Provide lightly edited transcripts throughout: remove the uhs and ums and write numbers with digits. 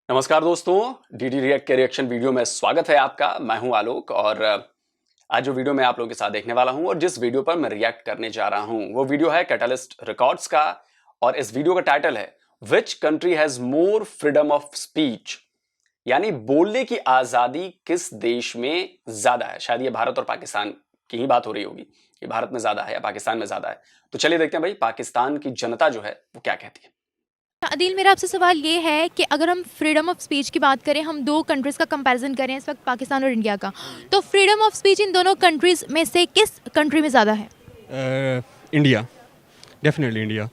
नमस्कार दोस्तों, DD react के रिएक्शन वीडियो में स्वागत है आपका। मैं हूं आलोक और आज जो वीडियो मैं आप लोगों के साथ देखने वाला हूं और जिस वीडियो पर मैं रिएक्ट करने जा रहा हूं वो वीडियो है कैटलिस्ट रिकॉर्ड्स का और इस वीडियो का टाइटल है which country has more freedom of speech, यानी बोलने की आजादी किस देश में ज्यादा है। शायद ये भारत और पाकिस्तान की ही बात हो रही होगी कि भारत में ज्यादा है या पाकिस्तान में ज्यादा है। तो चलिए देखते हैं भाई पाकिस्तान की जनता जो है वो क्या कहती है। अदील, मेरा आपसे सवाल ये है कि अगर हम फ्रीडम ऑफ स्पीच की बात करें, हम दो कंट्रीज़ का कंपैरिजन करें इस वक्त पाकिस्तान और इंडिया का, तो फ्रीडम ऑफ स्पीच इन दोनों कंट्रीज़ में से किस कंट्री में ज़्यादा है? India, definitely India.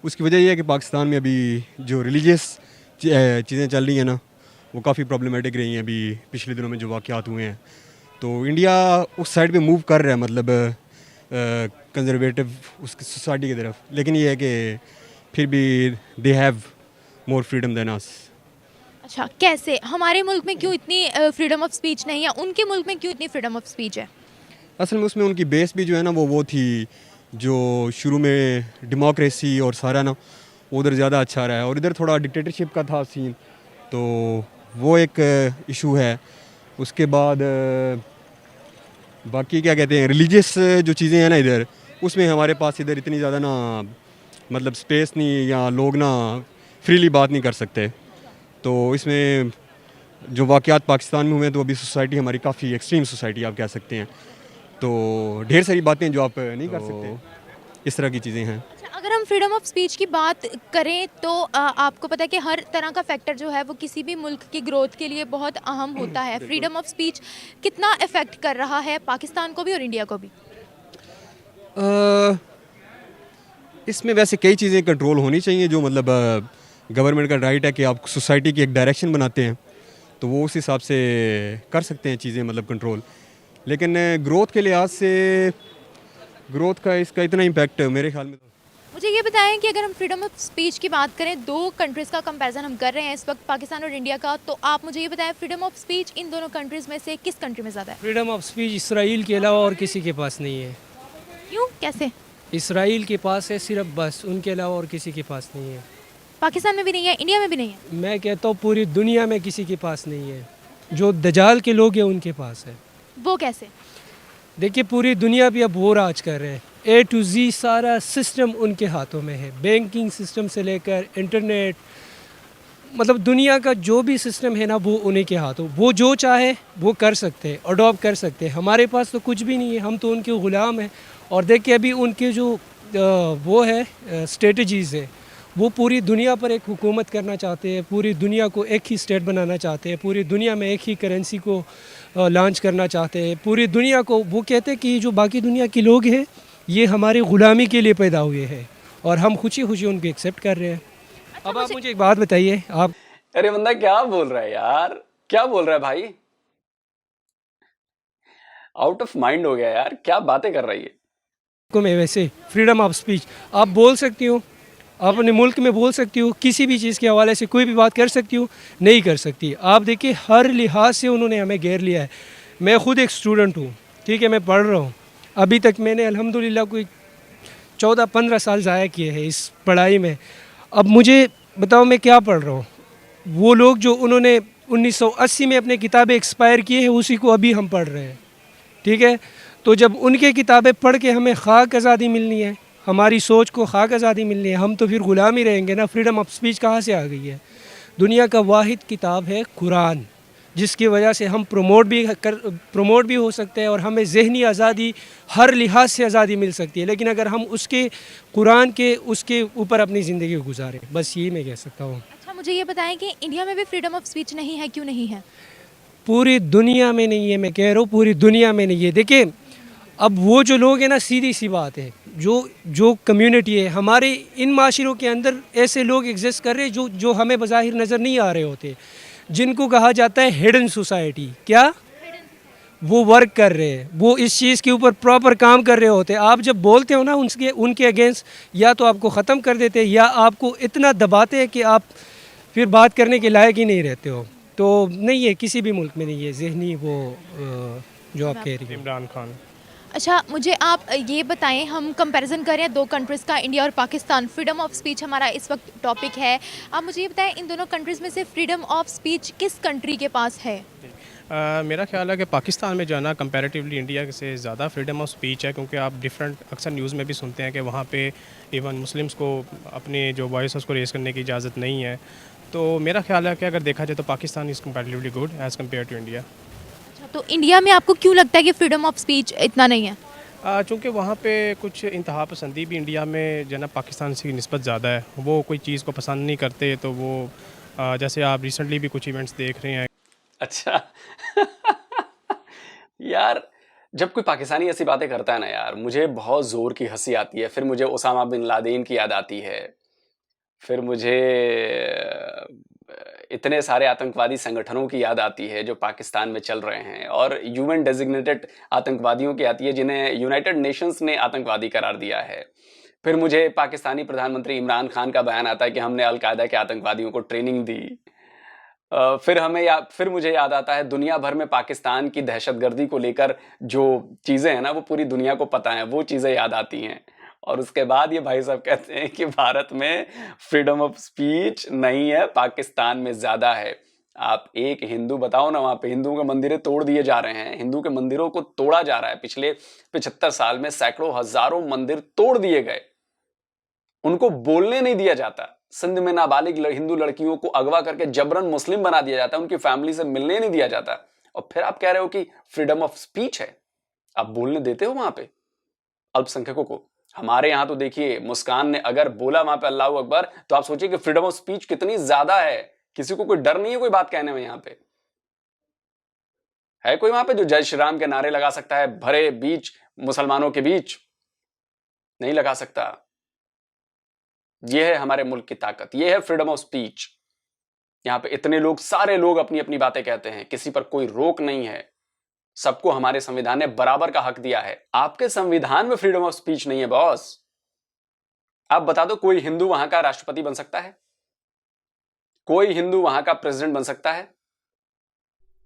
उसकी वजह यह है कि पाकिस्तान में अभी जो रिलीजियस चीज़ें चल रही हैं ना, वो काफ़ी प्रॉब्लमेटिक रही हैं अभी पिछले दिनों में जो वाक़यात हुए हैं। तो इंडिया उस साइड पे मूव कर रहा है, मतलब कंजर्वेटिव उसकी सोसाइटी की तरफ, लेकिन ये है कि फिर भी they have more freedom than us. अच्छा, कैसे? हमारे मुल्क में क्यों इतनी फ्रीडम ऑफ स्पीच नहीं है, उनके मुल्क में क्यों इतनी फ्रीडम ऑफ स्पीच है? असल में उसमें उनकी बेस भी जो है ना वो थी जो शुरू में डेमोक्रेसी और सारा ना उधर ज़्यादा अच्छा रहा है, और इधर थोड़ा डिक्टेटरशिप का था सीन, तो वो एक इशू है। उसके बाद बाकी क्या कहते हैं, रिलीजियस जो चीज़ें हैं ना इधर, उसमें हमारे पास इधर इतनी ज़्यादा ना मतलब स्पेस नहीं, या लोग ना फ्रीली बात नहीं कर सकते। तो इसमें जो वाक़यात पाकिस्तान में हुए हैं, तो अभी सोसाइटी हमारी काफ़ी एक्सट्रीम सोसाइटी आप कह सकते हैं, तो ढेर सारी बातें जो आप नहीं कर सकते, इस तरह की चीज़ें हैं। अच्छा, अगर हम फ्रीडम ऑफ स्पीच की बात करें तो आपको पता है कि हर तरह का फैक्टर जो है वो किसी भी मुल्क की ग्रोथ के लिए बहुत अहम होता है। फ्रीडम ऑफ स्पीच कितना इफ़ेक्ट कर रहा है पाकिस्तान को भी और इंडिया को भी? अ, इसमें वैसे कई चीज़ें कंट्रोल होनी चाहिए, जो मतलब गवर्नमेंट का राइट है कि आप सोसाइटी की एक डायरेक्शन बनाते हैं, तो वो उस हिसाब से कर सकते हैं चीज़ें, मतलब कंट्रोल। लेकिन ग्रोथ के लिहाज से ग्रोथ का इसका इतना इम्पैक्ट मेरे ख्याल में तो मुझे ये बताएं कि अगर हम फ्रीडम ऑफ स्पीच की बात करें, दो कंट्रीज़ का कंपैरिजन हम कर रहे हैं इस वक्त पाकिस्तान और इंडिया का, तो आप मुझे ये बताएं फ्रीडम ऑफ स्पीच इन दोनों कंट्रीज़ में से किस कंट्री में ज़्यादा है? फ्रीडम ऑफ स्पीच इसराइल के अलावा और किसी के पास नहीं है। क्यों, कैसे? इसराइल के पास है सिर्फ, बस, उनके अलावा और किसी के पास नहीं है। पाकिस्तान में भी नहीं है, इंडिया में भी नहीं है? मैं कहता हूँ पूरी दुनिया में किसी के पास नहीं है। जो दजाल के लोग हैं उनके पास है। वो कैसे? देखिए, पूरी दुनिया पे अब वो राज कर रहे हैं। ए टू जी सारा सिस्टम उनके हाथों में है, बैंकिंग सिस्टम से लेकर इंटरनेट, मतलब दुनिया का जो भी सिस्टम है ना वो उन्हीं के हाथों। वो जो चाहे वो कर सकते हैं, अडॉप्ट कर सकते हैं। हमारे पास तो कुछ भी नहीं है, हम तो उनके ग़ुलाम हैं। और देखिए अभी उनके जो वो है स्ट्रेटजीज़ है, वो पूरी दुनिया पर एक हुकूमत करना चाहते हैं, पूरी दुनिया को एक ही स्टेट बनाना चाहते हैं, पूरी दुनिया में एक ही करेंसी को लॉन्च करना चाहते हैं, पूरी दुनिया को। वो कहते हैं कि जो बाकी दुनिया के लोग हैं ये हमारी ग़ुलामी के लिए पैदा हुए हैं, और हम खुशी खुशी उनको एक्सेप्ट कर रहे हैं। अब आप मुझे एक बात बताइए, आप अरे बंदा क्या बोल रहा है यार, क्या बोल रहा है भाई, आउट ऑफ माइंड हो गया यार, क्या बातें कर रही है। को मैं वैसे फ्रीडम ऑफ स्पीच आप बोल सकती हो, आप अपने मुल्क में बोल सकती हो, किसी भी चीज़ के हवाले से कोई भी बात कर सकती हो, नहीं कर सकती। आप देखिए हर लिहाज से उन्होंने हमें घेर लिया है। मैं ख़ुद एक स्टूडेंट हूँ, ठीक है, मैं पढ़ रहा हूँ। अभी तक मैंने अल्हम्दुलिल्लाह कोई 14-15 साल ज़ाया किए हैं इस पढ़ाई में। अब मुझे बताओ मैं क्या पढ़ रहा हूँ? वो लोग जो उन्होंने 1980 में अपने किताबें एक्सपायर किए हैं, उसी को अभी हम पढ़ रहे हैं, ठीक है। तो जब उनके किताबें पढ़ के हमें खाक आज़ादी मिलनी है, हमारी सोच को खाक आज़ादी मिलनी है, हम तो फिर ग़ुलाम ही रहेंगे ना। फ्रीडम ऑफ स्पीच कहाँ से आ गई है? दुनिया का वाहिद किताब है कुरान, जिसकी वजह से हम प्रमोट भी हो सकते हैं, और हमें ज़हनी आज़ादी हर लिहाज से आज़ादी मिल सकती है। लेकिन अगर हम उसके कुरान के उसके ऊपर अपनी ज़िंदगी गुजारें, बस यही मैं कह सकता हूँ। अच्छा, मुझे ये बताएं कि इंडिया में भी फ्रीडम ऑफ स्पीच नहीं है, क्यों नहीं है? पूरी दुनिया में नहीं है, मैं कह रहा हूँ पूरी दुनिया में नहीं है। देखिए अब वो जो लोग हैं ना, सीधी सी बात है, जो कम्युनिटी है हमारे इन माशरों के अंदर, ऐसे लोग एग्जिस्ट कर रहे हैं जो हमें बज़ाहिर नज़र नहीं आ रहे होते, जिनको कहा जाता है हिडन सोसाइटी। क्या वो वर्क कर रहे हैं, वो इस चीज़ के ऊपर प्रॉपर काम कर रहे होते हैं। आप जब बोलते हो ना उनके अगेंस्ट, या तो आपको ख़त्म कर देते हैं या आपको इतना दबाते हैं कि आप फिर बात करने के लायक ही नहीं रहते हो। तो नहीं है, किसी भी मुल्क में नहीं है ज़हनी वो जो आप कह रही हैं। इमरान खान। अच्छा, मुझे आप ये बताएं, हम कंपैरिजन करें दो कंट्रीज़ का, इंडिया और पाकिस्तान। फ्रीडम ऑफ स्पीच हमारा इस वक्त टॉपिक है। आप मुझे ये बताएं, इन दोनों कंट्रीज़ में से फ्रीडम ऑफ स्पीच किस कंट्री के पास है? मेरा ख्याल है कि पाकिस्तान में जो है ना कंपैरेटिवली इंडिया से ज़्यादा फ्रीडम ऑफ स्पीच है, क्योंकि आप डिफरेंट अक्सर न्यूज़ में भी सुनते हैं कि वहाँ पे इवन मुस्लिम्स को अपने जो वॉइस उसको रेस करने की इजाज़त नहीं है। तो मेरा ख्याल है कि अगर देखा जाए तो Pakistan is comparatively good as compare to India. अच्छा, तो इंडिया में आपको क्यों लगता है कि फ्रीडम ऑफ स्पीच इतना नहीं है? चूँकि वहाँ पे कुछ इंतहा पसंदी भी इंडिया में जो है ना पाकिस्तान से निस्बत ज़्यादा है। वो कोई चीज़ को पसंद नहीं करते, तो वो जैसे आप रिसेंटली भी कुछ इवेंट्स देख रहे हैं। अच्छा। यार, जब कोई पाकिस्तानी ऐसी बातें करता है ना यार, मुझे बहुत जोर की हंसी आती है। फिर मुझे उसामा बिन लादेन की याद आती है। फिर मुझे इतने सारे आतंकवादी संगठनों की याद आती है जो पाकिस्तान में चल रहे हैं, और यूएन डेजिग्नेटेड आतंकवादियों की आती है जिन्हें यूनाइटेड नेशंस ने आतंकवादी करार दिया है। फिर मुझे पाकिस्तानी प्रधानमंत्री इमरान खान का बयान आता है कि हमने अलकायदा के आतंकवादियों को ट्रेनिंग दी। फिर मुझे याद आता है दुनिया भर में पाकिस्तान की दहशतगर्दी को लेकर जो चीज़ें हैं ना, वो पूरी दुनिया को पता है, वो चीज़ें याद आती हैं। और उसके बाद ये भाई साहब कहते हैं कि भारत में फ्रीडम ऑफ स्पीच नहीं है, पाकिस्तान में ज़्यादा है। आप एक हिंदू बताओ ना, वहाँ पे हिंदुओं के मंदिरें तोड़ दिए जा रहे हैं, हिंदू के मंदिरों को तोड़ा जा रहा है। पिछले 75 साल में सैकड़ों हजारों मंदिर तोड़ दिए गए, उनको बोलने नहीं दिया जाता। सिंध में नाबालिग हिंदू लड़कियों को अगवा करके जबरन मुस्लिम बना दिया जाता है, उनकी फैमिली से मिलने नहीं दिया जाता। और फिर आप कह रहे हो कि फ्रीडम ऑफ स्पीच है। आप बोलने देते हो वहां पे अल्पसंख्यकों को? हमारे यहां तो देखिए, मुस्कान ने अगर बोला वहां पे अल्लाह अकबर, तो आप सोचिए कि फ्रीडम ऑफ स्पीच कितनी ज्यादा है। किसी को कोई डर नहीं है कोई बात कहने में। यहां पे है कोई वहां पे जो जय श्री राम के नारे लगा सकता है भरे बीच मुसलमानों के बीच? नहीं लगा सकता। यह है हमारे मुल्क की ताकत, यह है फ्रीडम ऑफ स्पीच। यहां पे इतने लोग, सारे लोग अपनी अपनी बातें कहते हैं, किसी पर कोई रोक नहीं है। सबको हमारे संविधान ने बराबर का हक दिया है। आपके संविधान में फ्रीडम ऑफ स्पीच नहीं है बॉस। आप बता दो, कोई हिंदू वहां का राष्ट्रपति बन सकता है? कोई हिंदू वहां का प्रेसिडेंट बन सकता है?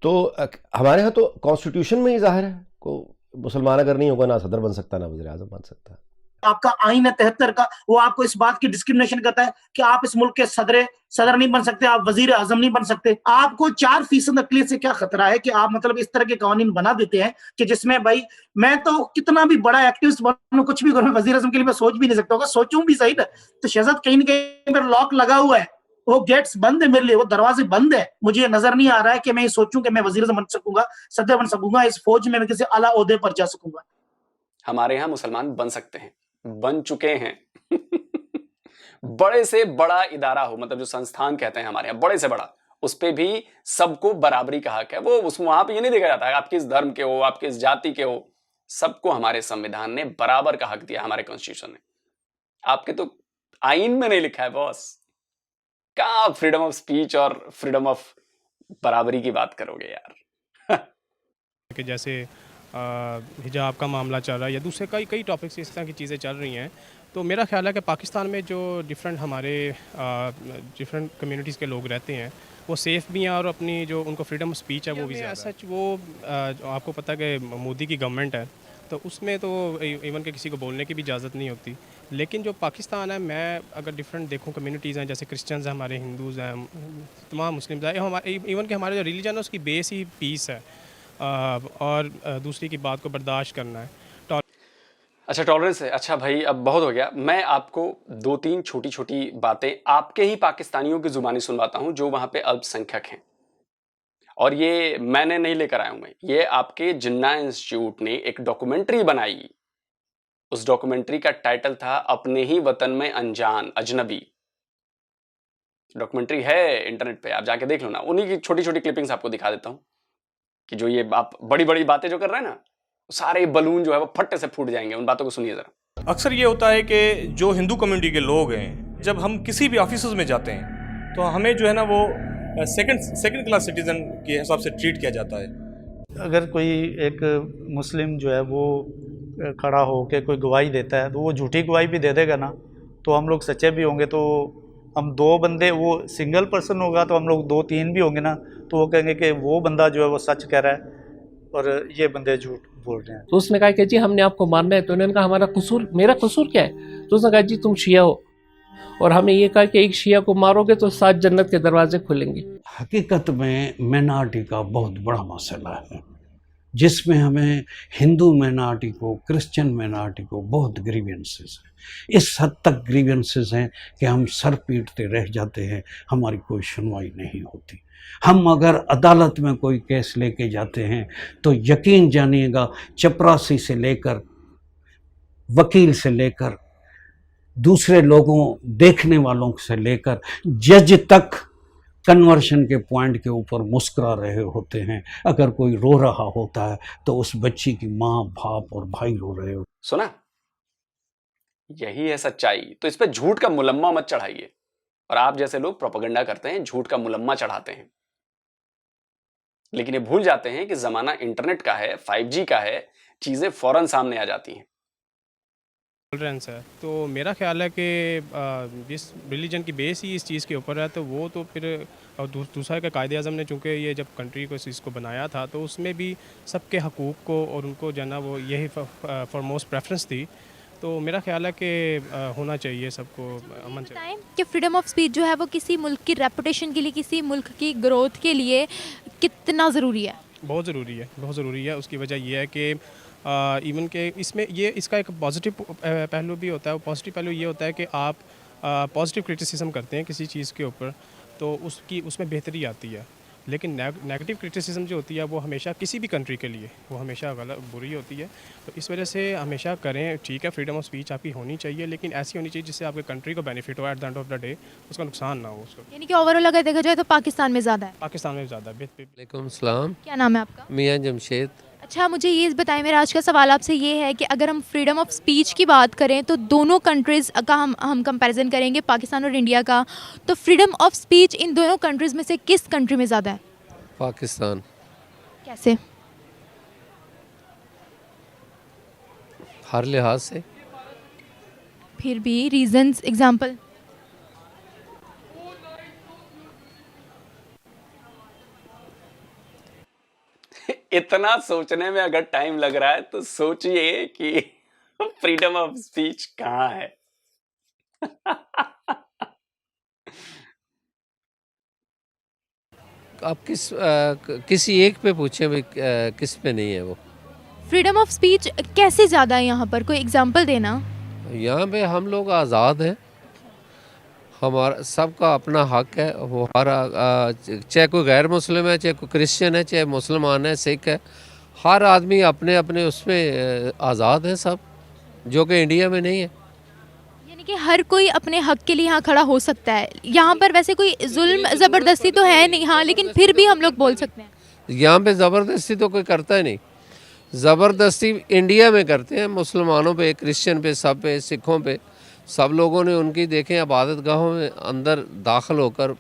तो हमारे यहाँ तो कॉन्स्टिट्यूशन में ही जाहिर है, को मुसलमान अगर नहीं होगा ना सदर बन सकता ना वज़ीर आज़म बन सकता है। आपका आईन है 73 का, वो आपको इस बात की डिस्क्रिमिनेशन करता है कि आप इस मुल्क के सदर नहीं बन सकते, आप वजीर आजम नहीं बन सकते। आपको 4% अकलियत से क्या खतरा है कि आप मतलब इस तरह के कानून बना देते हैं कि जिसमें भाई मैं तो कितना भी बड़ा एक्टिविस्ट बनूं, कुछ भी करूं, वजीर आजम के लिए मैं सोच भी नहीं सकता होगा। सोचूं भी सही ना तो शहजाद कहीं ना कहीं पर लॉक लगा हुआ है, वो गेट्स बंद है मेरे लिए, वो दरवाजे बंद है। मुझे नजर नहीं आ रहा है कि मैं ये सोचूं कि मैं वजीर आजम बन सकूंगा, सदर बन सकूंगा, इस फौज में मैं किसी आला ओहदे पर जा सकूंगा। हमारे यहां मुसलमान बन सकते हैं, बन चुके हैं। बड़े से बड़ा इदारा हो, मतलब जो संस्थान कहते हैं हमारे यहां बड़े से बड़ा, उस पे भी सबको बराबरी का हक है। वो उस वहां पे ये नहीं देखा जाता है आप किस धर्म के हो, आप किस जाति के हो। सबको हमारे संविधान ने बराबर का हक दिया, हमारे कॉन्स्टिट्यूशन ने। आपके तो आईन में नहीं लिखा है बॉस। कहां आप फ्रीडम ऑफ स्पीच और फ्रीडम ऑफ बराबरी की बात करोगे यार? कि जैसे हिजाब का मामला चल रहा है या दूसरे कई टॉपिक्स इस तरह की चीज़ें चल रही हैं। तो मेरा ख्याल है कि पाकिस्तान में जो डिफरेंट कम्युनिटीज़ के लोग रहते हैं वो सेफ़ भी हैं, और अपनी जो उनको फ्रीडम ऑफ स्पीच है वो भी सच वो आपको पता है कि मोदी की गवर्नमेंट है, तो उसमें तो इवन के किसी को बोलने की भी इजाज़त नहीं होती। लेकिन जो पाकिस्तान है, मैं अगर डिफरेंट देखूं, कम्युनिटीज़ हैं, जैसे क्रिश्चियंस हैं, हमारे हिंदूज़ हैं, तमाम मुस्लिम्स हैं, हमारे इवन के हमारे जो रिलीजन है उसकी बेस ही पीस है, और दूसरी की बात को बर्दाश्त करना है। अच्छा, टॉलरेंस है। अच्छा भाई, अब बहुत हो गया। मैं आपको 2-3 छोटी छोटी बातें आपके ही पाकिस्तानियों की जुबानी सुनवाता हूं जो वहां पे अल्पसंख्यक हैं। और ये मैंने नहीं लेकर आया हूं, मैं ये आपके जिन्ना इंस्टीट्यूट ने एक डॉक्यूमेंट्री बनाई। उस डॉक्यूमेंट्री का टाइटल था अपने ही वतन में अनजान अजनबी। डॉक्यूमेंट्री है इंटरनेट पे, आप जाके देख लो ना। उन्हीं की छोटी छोटी क्लिपिंग्स आपको दिखा देता हूं कि जो ये आप बड़ी बड़ी बातें जो कर रहे हैं ना, सारे बलून जो है वो फट्टे से फूट जाएंगे। उन बातों को सुनिए जरा। अक्सर ये होता है कि जो हिंदू कम्युनिटी के लोग हैं, जब हम किसी भी ऑफिस में जाते हैं तो हमें जो है ना वो सेकंड क्लास सिटीजन के हिसाब से ट्रीट किया जाता है। अगर कोई एक मुस्लिम जो है वो खड़ा हो के कोई गवाही देता है तो वो झूठी गवाही भी दे देगा ना, तो हम लोग सच्चे भी होंगे। तो हम 2 बंदे, वो सिंगल पर्सन होगा तो हम लोग 2-3 भी होंगे ना, तो वो कहेंगे कि वो बंदा जो है वो सच कह रहा है। और ये बंदे झूठ बोल रहे हैं। तो उसने कहा कि जी हमने आपको मारना है। तो उन्होंने कहा हमारा कसूर, मेरा कसूर क्या है? तो उसने कहा जी तुम शिया हो और हमें ये कहा कि एक शिया को मारोगे तो 7 जन्नत के दरवाजे खुलेंगे। हकीकत में माइनॉरिटी का बहुत बड़ा मसला है, जिसमें हमें हिंदू माइनॉरिटी को, क्रिश्चियन माइनॉरिटी को बहुत ग्रीवेंसेस हैं। इस हद तक ग्रीवेंसेस हैं कि हम सर पीटते रह जाते हैं, हमारी कोई सुनवाई नहीं होती। हम अगर अदालत में कोई केस लेके जाते हैं तो यकीन जानिएगा, चपरासी से लेकर वकील से लेकर दूसरे लोगों देखने वालों से लेकर जज तक कन्वर्शन के पॉइंट के ऊपर मुस्कुरा रहे होते हैं। अगर कोई रो रहा होता है तो उस बच्ची की माँ, बाप और भाई रो रहे होते। सुना, यही है सच्चाई। तो इस पे झूठ का मुलम्मा मत चढ़ाइए। और आप जैसे लोग प्रोपेगेंडा करते हैं, झूठ का मुलम्मा चढ़ाते हैं, लेकिन ये भूल जाते हैं कि जमाना इंटरनेट का है, 5G का है, चीजें फौरन सामने आ जाती हैं। टॉलरेंस है, तो मेरा ख्याल है कि जिस रिलीजन की बेस ही इस चीज़ के ऊपर है, तो वो तो फिर और दूसरा का कायदे आज़म ने चूँकि ये जब कंट्री को इस चीज़ को बनाया था, तो उसमें भी सबके हकूक़ को और उनको जो है ना वो यही फॉरमोस्ट प्रेफरेंस थी। तो मेरा ख्याल है कि होना चाहिए सबको अमन चाहिए। बताएं कि फ्रीडम ऑफ स्पीच जो है वो किसी मुल्क की रेपुटेशन के लिए, किसी मुल्क की ग्रोथ के लिए कितना ज़रूरी है? बहुत ज़रूरी है, बहुत ज़रूरी है। उसकी वजह यह है कि इवन के इसमें ये इसका एक पॉजिटिव पहलू भी होता है। पॉजिटिव पहलू ये होता है कि आप पॉजिटिव क्रिटिसिज्म करते हैं किसी चीज़ के ऊपर, तो उसमें बेहतरी आती है। लेकिन नेगेटिव क्रिटिसिज्म जो होती है वो हमेशा किसी भी कंट्री के लिए वो हमेशा गलत, बुरी होती है। तो इस वजह से हमेशा करें, ठीक है, फ्रीडम ऑफ स्पीच आपकी होनी चाहिए, लेकिन ऐसी होनी चाहिए जिससे आपके कंट्री को बेनिफिट हो, at the end of the day उसका नुकसान ना हो उसको। यानी कि ओवरऑल अगर देखा जाए तो पाकिस्तान में ज़्यादा है। पाकिस्तान में ज़्यादा। वालेकुम सलाम, क्या नाम है आपका? मियाँ जमशेद। अच्छा, मुझे ये बताएं, मेरा आज का सवाल आपसे ये है कि अगर हम फ्रीडम ऑफ स्पीच की बात करें तो दोनों कंट्रीज़ का हम कंपैरिजन करेंगे, पाकिस्तान और इंडिया का, तो फ्रीडम ऑफ स्पीच इन दोनों कंट्रीज़ में से किस कंट्री में ज़्यादा है? पाकिस्तान। कैसे? हर लिहाज से। फिर भी रीजंस, एग्जांपल? इतना सोचने में अगर टाइम लग रहा है तो सोचिए कि फ्रीडम ऑफ स्पीच कहाँ है। आप किसी एक पे पूछें भाई, किस पे नहीं है वो? फ्रीडम ऑफ स्पीच कैसे ज़्यादा है यहाँ पर, कोई एग्जांपल देना। यहाँ पे हम लोग आज़ाद हैं, हमारा सबका अपना हक है। वो हमारा चाहे कोई गैर मुस्लिम है, चाहे कोई क्रिश्चियन है, चाहे मुसलमान है, सिख है, हर आदमी अपने अपने उसमें आज़ाद है सब, जो कि इंडिया में नहीं है। यानी कि हर कोई अपने हक के लिए यहाँ खड़ा हो सकता है। यहाँ पर वैसे कोई जुल्म ज़बरदस्ती तो है नहीं, हाँ, लेकिन फिर भी हम लोग बोल सकते हैं। यहाँ पे ज़बरदस्ती तो कोई करता ही नहीं। ज़बरदस्ती इंडिया में करते हैं, मुसलमानों पे, क्रिश्चियन पे, सब पे, सिखों पे, सब लोगों ने उनकी देखें इबादत गाहों में अंदर दाखिल होकर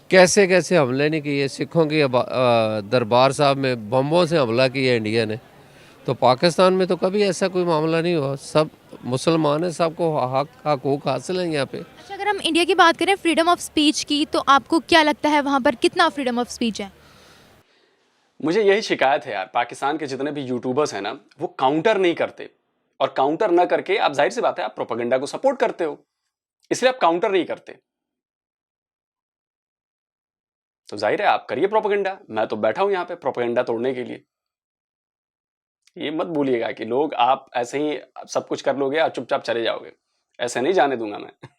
कैसे कैसे हमले नहीं किए। सिखों की दरबार साहब में बम्बों से हमला किया इंडिया ने, तो पाकिस्तान में तो कभी ऐसा कोई मामला नहीं हुआ। सब मुसलमान हैं, सबको हकूक़ हासिल हैं यहाँ पे। अच्छा, अगर हम इंडिया की बात करें फ्रीडम ऑफ स्पीच की, तो आपको क्या लगता है वहाँ पर कितना फ्रीडम ऑफ स्पीच है? मुझे यही शिकायत है यार, पाकिस्तान के जितने भी यूट्यूबर्स हैं ना, वो काउंटर नहीं करते, और काउंटर ना करके आप, जाहिर सी बात है, आप प्रोपेगेंडा को सपोर्ट करते हो, इसलिए आप काउंटर नहीं करते। तो जाहिर है आप करिए प्रोपेगेंडा, मैं तो बैठा हूं यहाँ पे प्रोपेगेंडा तोड़ने के लिए। ये मत भूलिएगा कि लोग आप ऐसे ही सब कुछ कर लोगे और चुपचाप चले जाओगे, ऐसे नहीं जाने दूंगा मैं।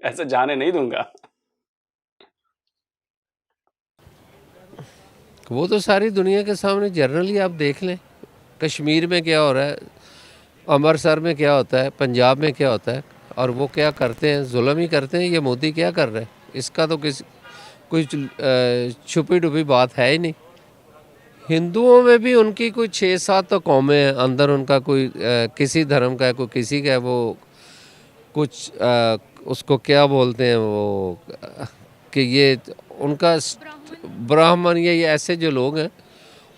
ऐसे जाने नहीं दूंगा। वो तो सारी दुनिया के सामने जनरली आप देख लें, कश्मीर में क्या हो रहा है, अमृतसर में क्या होता है, पंजाब में क्या होता है, और वो क्या करते हैं, जुल्म ही करते हैं। ये मोदी क्या कर रहा है, इसका तो कोई छुपी डुपी बात है ही नहीं। हिंदुओं में भी उनकी कोई 6-7 तो कौमें हैं, अंदर उनका कोई किसी धर्म का है, कोई किसी का है, वो कुछ उसको क्या बोलते हैं वो, कि ये उनका ब्राह्मण या ये ऐसे जो लोग हैं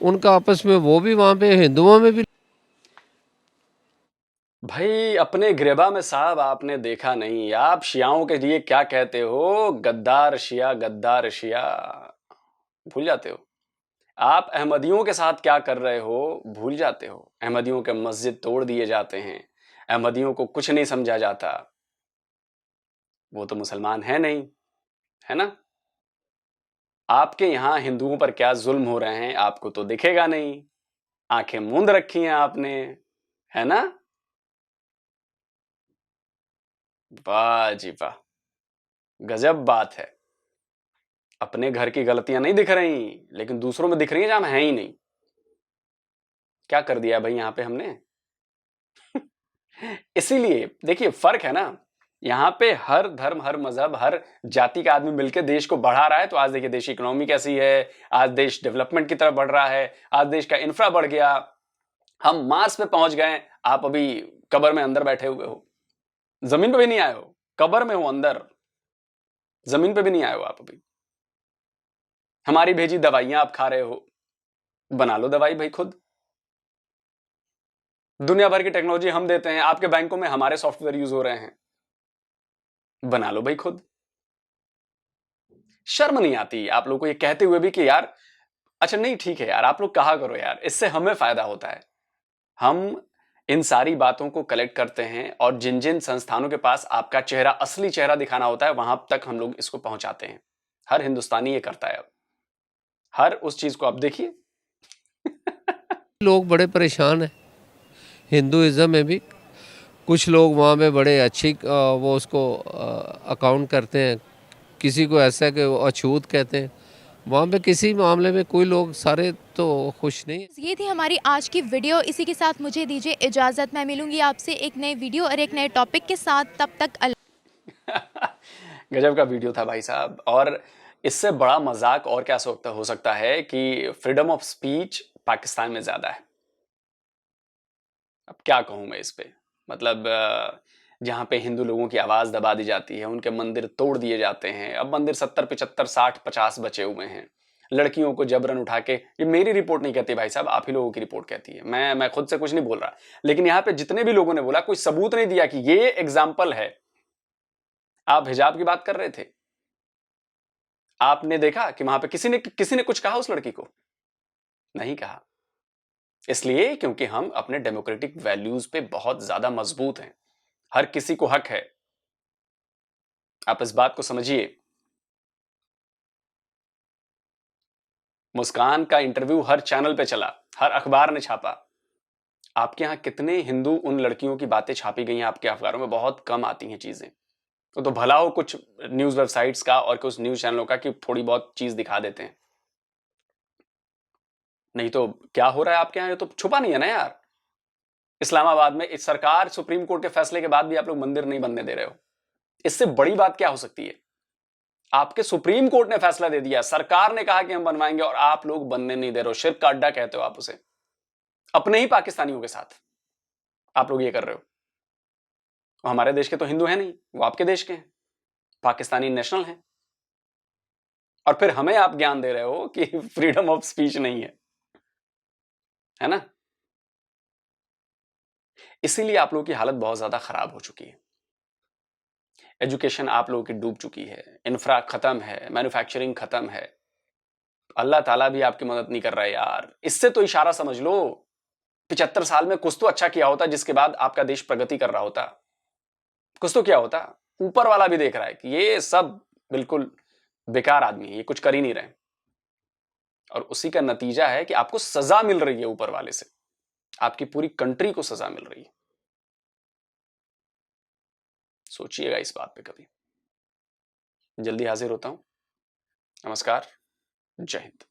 उनका आपस में, वो भी वहाँ पे हिंदुओं में भी। भाई अपने गिरबा में साहब आपने देखा नहीं, आप शियाओं के लिए क्या कहते हो, गद्दार शिया, गद्दार शिया, भूल जाते हो। आप अहमदियों के साथ क्या कर रहे हो भूल जाते हो। अहमदियों के मस्जिद तोड़ दिए जाते हैं, अहमदियों को कुछ नहीं समझा जाता। वो तो मुसलमान है नहीं, है ना। आपके यहां हिंदुओं पर क्या जुल्म हो रहे हैं आपको तो दिखेगा नहीं, आंखें मूंद रखी हैं आपने, है ना। वाह जी वाह, गजब बात है। अपने घर की गलतियां नहीं दिख रही, लेकिन दूसरों में दिख रही हैं जहां है ही नहीं। क्या कर दिया भाई यहां पे हमने। इसीलिए देखिए फर्क है ना, यहां पे हर धर्म, हर मजहब, हर जाति का आदमी मिलकर देश को बढ़ा रहा है। तो आज देखिए देश की इकोनॉमी कैसी है, आज देश डेवलपमेंट की तरफ बढ़ रहा है, आज देश का इंफ्रा बढ़ गया, हम मार्स पे पहुंच गए। आप अभी कब्र में अंदर बैठे हुए हो, जमीन पे भी नहीं आए हो, कब्र में हो अंदर, जमीन पे भी नहीं आए हो आप अभी। हमारी भेजी दवाइयां आप खा रहे हो, बना लो दवाई भाई खुद। दुनिया भर की टेक्नोलॉजी हम देते हैं, आपके बैंकों में हमारे सॉफ्टवेयर यूज हो रहे हैं, बना लो भाई खुद। शर्म नहीं आती आप लोगों को ये कहते हुए भी कि यार अच्छा नहीं ठीक है यार, आप लोग कहा करो यार, इससे हमें फायदा होता है। हम इन सारी बातों को कलेक्ट करते हैं और जिन जिन संस्थानों के पास आपका चेहरा, असली चेहरा दिखाना होता है, वहां तक हम लोग इसको पहुंचाते हैं। हर हिंदुस्तानी ये करता है। अब हर उस चीज को आप देखिए। लोग बड़े परेशान हैं हिंदुइज्म में भी। कुछ लोग वहाँ पे बड़े अच्छी वो उसको अकाउंट करते हैं, किसी को ऐसा है कि वो अछूत कहते हैं। वहाँ पे किसी मामले में कोई लोग सारे तो खुश नहीं। ये थी हमारी आज की वीडियो। इसी के साथ मुझे दीजिए इजाज़त। मैं मिलूंगी आपसे एक नए वीडियो और एक नए टॉपिक के साथ। तब तक गजब का वीडियो था भाई साहब। और इससे बड़ा मजाक और क्या हो सकता है कि फ्रीडम ऑफ स्पीच पाकिस्तान में ज्यादा है। अब क्या कहूं मैं इस पे, मतलब जहां पे हिंदू लोगों की आवाज दबा दी जाती है, उनके मंदिर तोड़ दिए जाते हैं। अब मंदिर 70, 75, 60, 50 बचे हुए हैं। लड़कियों को जबरन उठा के, ये मेरी रिपोर्ट नहीं कहती भाई साहब, आप ही लोगों की रिपोर्ट कहती है। मैं खुद से कुछ नहीं बोल रहा, लेकिन यहां पे जितने भी लोगों ने बोला, कोई सबूत नहीं दिया कि ये एग्जाम्पल है। आप हिजाब की बात कर रहे थे, आपने देखा कि वहां पे किसी ने कुछ कहा उस लड़की को? नहीं कहा। इसलिए क्योंकि हम अपने डेमोक्रेटिक वैल्यूज पे बहुत ज्यादा मजबूत हैं। हर किसी को हक है, आप इस बात को समझिए। मुस्कान का इंटरव्यू हर चैनल पे चला, हर अखबार ने छापा। आपके यहां कितने हिंदू उन लड़कियों की बातें छापी गई हैं आपके अखबारों में? बहुत कम आती हैं चीजें। तो भला हो कुछ न्यूज वेबसाइट्स का और कुछ न्यूज चैनलों का कि थोड़ी बहुत चीज दिखा देते हैं, नहीं तो क्या हो रहा है आपके यहां ये तो छुपा नहीं है ना यार। इस्लामाबाद में इस सरकार, सुप्रीम कोर्ट के फैसले के बाद भी आप लोग मंदिर नहीं बनने दे रहे हो। इससे बड़ी बात क्या हो सकती है? आपके सुप्रीम कोर्ट ने फैसला दे दिया, सरकार ने कहा कि हम बनवाएंगे और आप लोग बनने नहीं दे रहे हो। शिर्क का अड्डा कहते हो आप उसे। अपने ही पाकिस्तानियों के साथ आप लोग ये कर रहे हो। हमारे देश के तो हिंदू हैं नहीं, वो आपके देश के हैं, पाकिस्तानी नेशनल हैं। और फिर हमें आप ज्ञान दे रहे हो कि फ्रीडम ऑफ स्पीच नहीं है ना। इसीलिए आप लोगों की हालत बहुत ज्यादा खराब हो चुकी है। एजुकेशन आप लोगों की डूब चुकी है, इंफ्रा खत्म है, मैन्युफैक्चरिंग खत्म है। अल्लाह ताला भी आपकी मदद नहीं कर रहा है यार। इससे तो इशारा समझ लो, 75 साल में कुछ तो अच्छा किया होता, जिसके बाद आपका देश प्रगति कर रहा होता। कुछ तो किया होता। ऊपर वाला भी देख रहा है कि ये सब बिल्कुल बेकार आदमी है, ये कुछ कर ही नहीं रहे। और उसी का नतीजा है कि आपको सजा मिल रही है ऊपर वाले से, आपकी पूरी कंट्री को सजा मिल रही है। सोचिएगा इस बात पे कभी। जल्दी हाजिर होता हूं। नमस्कार, जय हिंद।